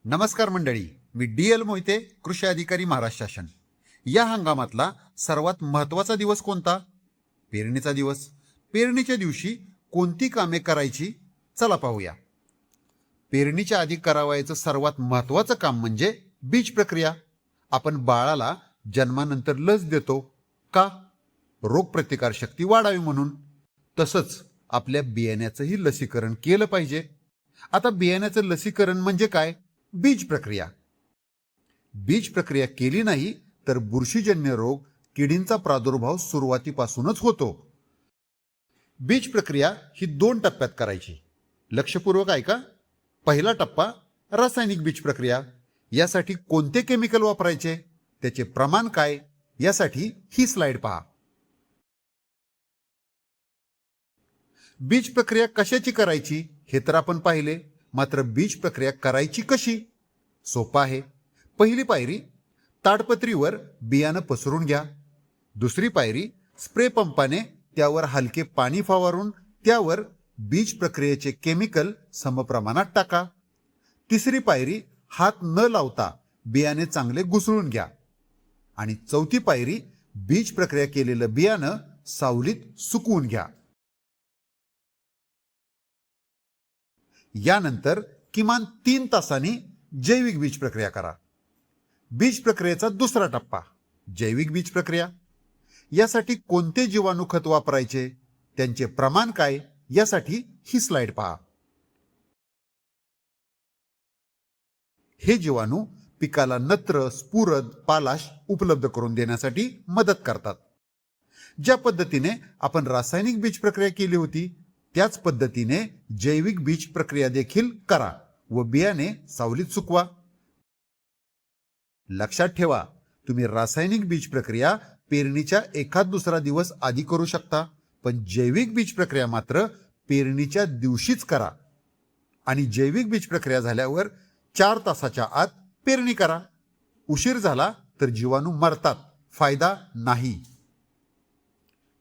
नमस्कार मंडळी, मी DL मोहिते, कृषी अधिकारी, महाराष्ट्र शासन. या हंगामातला सर्वात महत्त्वाचा दिवस कोणता? पेरणीचा दिवस. पेरणीच्या दिवशी कोणती कामे करायची? चला पाहूया. पेरणीच्या आधी करावयाचं सर्वात महत्त्वाचं काम म्हणजे बीज प्रक्रिया. आपण बाळाला जन्मानंतर लस देतो का? रोगप्रतिकारशक्ती वाढावी म्हणून. तसंच आपल्या बियाण्याचंही लसीकरण केलं पाहिजे. आता बियाण्याचं लसीकरण म्हणजे काय? बीज प्रक्रिया. बीज प्रक्रिया केली नाही तर बुरशीजन्य रोग, किडींचा प्रादुर्भाव सुरुवातीपासूनच होतो. बीज प्रक्रिया ही 2 टप्प्यात करायची. लक्षपूर्वक ऐका. पहिला टप्पा रासायनिक बीज प्रक्रिया. यासाठी कोणते केमिकल वापरायचे, त्याचे प्रमाण काय, यासाठी ही स्लाइड पहा. बीज प्रक्रिया कशाची करायची हे तर आपण पाहिले, मात्र बीज प्रक्रिया करायची कशी? सोपं आहे. पहिली पायरी, ताडपत्रीवर बियाणं पसरून घ्या. दुसरी पायरी, स्प्रे पंपाने त्यावर हलके पाणी फवारून त्यावर बीज प्रक्रियेचे केमिकल समप्रमाणात टाका. तिसरी पायरी, हात न लावता बियाणे चांगले घुसळून घ्या. आणि चौथी पायरी, बीज प्रक्रिया केलेलं बियाणं सावलीत सुकवून घ्या. यानंतर किमान 3 तासांनी जैविक बीज प्रक्रिया करा. बीज प्रक्रियेचा दुसरा टप्पा, जैविक बीज प्रक्रिया. यासाठी कोणते जीवाणू खत वापरायचे, त्यांचे प्रमाण काय, यासाठी ही स्लाइड पहा. हे जीवाणू पिकाला नत्र, स्फुरद, पालाश उपलब्ध करून देण्यासाठी मदत करतात. ज्या पद्धतीने आपण रासायनिक बीज प्रक्रिया केली होती त्याच पद्धतीने जैविक बीज प्रक्रिया देखील करा व बियाणे सावलीत सुकवा. लक्षात ठेवा, तुम्ही रासायनिक बीज प्रक्रिया पेरणीच्या एखाद दुसरा दिवस आधी करू शकता, पण जैविक बीज प्रक्रिया मात्र पेरणीच्या दिवशीच करा. आणि जैविक बीज प्रक्रिया झाल्यावर 4 तासाच्या आत पेरणी करा. उशीर झाला तर जीवाणू मरतात, फायदा नाही.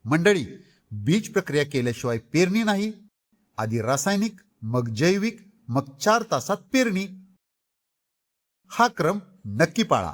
मंडळी, बीज प्रक्रिया केल्याशिवाय पेरणी नाही. आधी रासायनिक, मग जैविक, मग 4 तासात पेरणी. हा क्रम नक्की पाळा.